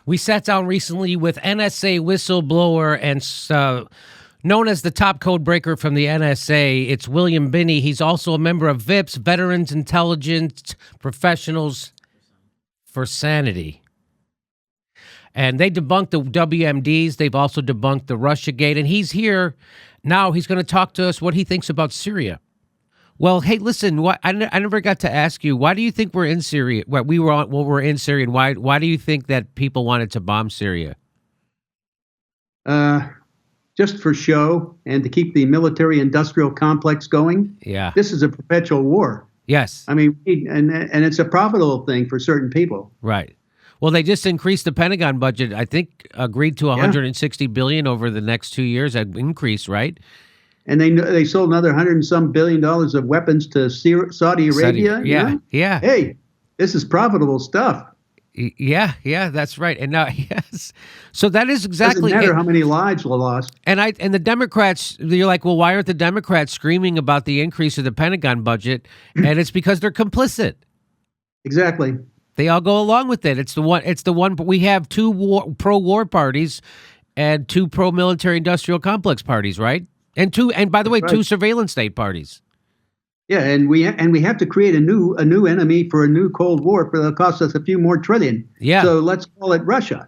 We sat down recently with NSA whistleblower and known as the top code breaker from the NSA. It's William Binney. He's also a member of VIPS, Veterans Intelligence Professionals for Sanity. And they debunked the WMDs. They've also debunked the Russiagate. And he's here now. He's going to talk to us what he thinks about Syria. Well, hey, listen, I never got to ask you, why do you think we're in Syria? We're in Syria, and why do you think that people wanted to bomb Syria? Just for show and to keep the military-industrial complex going. Yeah. This is a perpetual war. Yes. I mean, and it's a profitable thing for certain people. Right. Well, they just increased the Pentagon budget. I think agreed to $160 billion over the next 2 years. An increase, right? And they sold another $100 and some billion of weapons to Saudi Arabia. Yeah. Hey, this is profitable stuff. Yeah, that's right. And now, yes, so that is exactly. Doesn't matter how many lives were lost. And the Democrats, you're like, well, why aren't the Democrats screaming about the increase of the Pentagon budget? And it's because they're complicit. Exactly. They all go along with it. It's the one. We have two pro-war parties and two pro-military industrial complex parties, right? And by the way, two surveillance state parties. Yeah, and we have to create a new enemy for a new Cold War that'll cost us a few more trillion. Yeah. So let's call it Russia.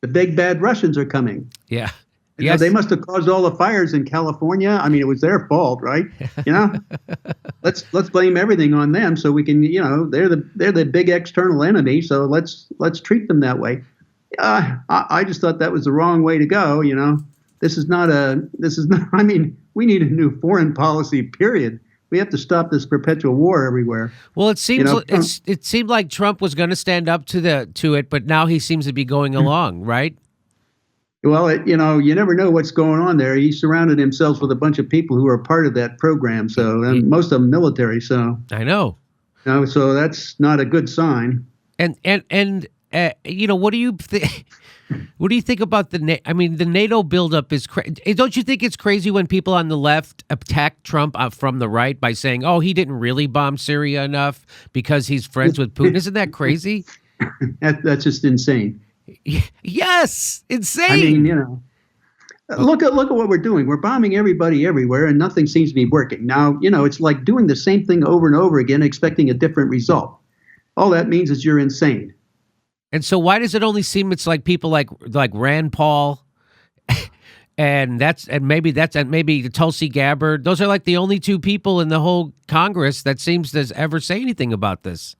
The big bad Russians are coming. Yeah. Yes. They must have caused all the fires in California. I mean, it was their fault, right? Let's blame everything on them so we can, they're the big external enemy. So let's treat them that way. I just thought that was the wrong way to go. I mean, we need a new foreign policy, period. We have to stop this perpetual war everywhere. Well, it seems it seemed like Trump was going to stand up to it, but now he seems to be going along, right? Well, you never know what's going on there. He surrounded himself with a bunch of people who are part of that program. And most of them military. So I know. So that's not a good sign. And what do you think? What do you think about the NATO buildup is crazy. Don't you think it's crazy when people on the left attack Trump from the right by saying, "Oh, he didn't really bomb Syria enough because he's friends with Putin"? Isn't that crazy? That's just insane. Yes, insane. I mean, look at what we're doing. We're bombing everybody everywhere, and nothing seems to be working. Now, it's like doing the same thing over and over again, expecting a different result. All that means is you're insane. And so why does it only seem it's like people like Rand Paul and maybe Tulsi Gabbard? Those are like the only two people in the whole Congress that seems to ever say anything about this.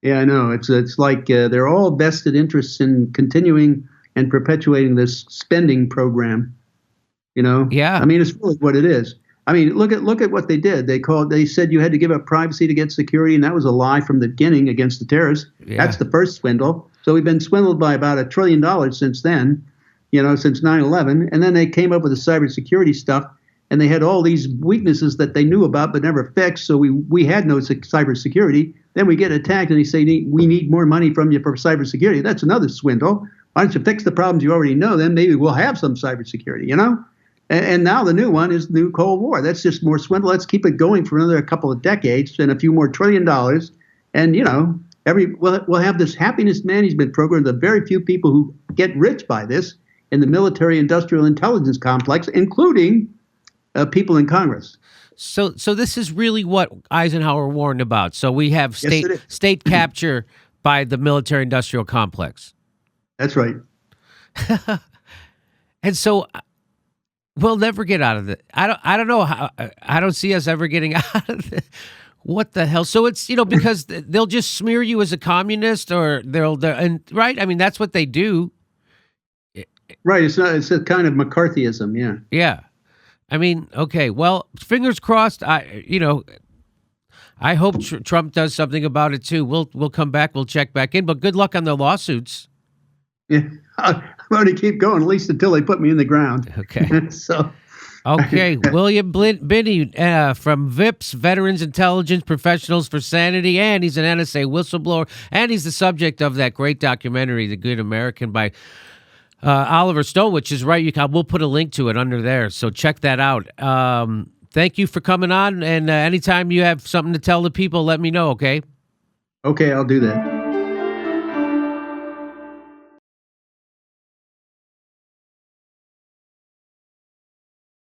Yeah, I know. It's like they're all vested interests in continuing and perpetuating this spending program. Yeah. I mean, it's really what it is. I mean, look at what they did. They said you had to give up privacy to get security, and that was a lie from the beginning against the terrorists. Yeah. That's the first swindle. So we've been swindled by about $1 trillion since then, since 9/11. And then they came up with the cybersecurity stuff, and they had all these weaknesses that they knew about but never fixed. So we had no cybersecurity. Then we get attacked, and they say, we need more money from you for cybersecurity. That's another swindle. Why don't you fix the problems you already know? Then maybe we'll have some cybersecurity, And now the new one is the new Cold War. That's just more swindle. Let's keep it going for another couple of decades and a few more $1 trillion. And, we'll have this happiness management program. The very few people who get rich by this in the military industrial intelligence complex, including people in Congress. So this is really what Eisenhower warned about. So we have state capture by the military industrial complex. That's right. And so we'll never get out of it. I don't know how. I don't see us ever getting out of it. What the hell? So it's because they'll just smear you as a communist, or right. I mean, that's what they do. Right. It's a kind of McCarthyism. Yeah. Yeah. I mean, okay. Well, fingers crossed. I hope Trump does something about it too. We'll come back. We'll check back in. But good luck on the lawsuits. Yeah. I'm going to keep going, at least until they put me in the ground. Okay. So. Okay, William Binney from VIPS, Veterans Intelligence Professionals for Sanity, and he's an NSA whistleblower, and he's the subject of that great documentary, The Good American, by Oliver Stone, which is right. We'll put a link to it under there, so check that out. Thank you for coming on, and anytime you have something to tell the people, let me know, okay? Okay, I'll do that.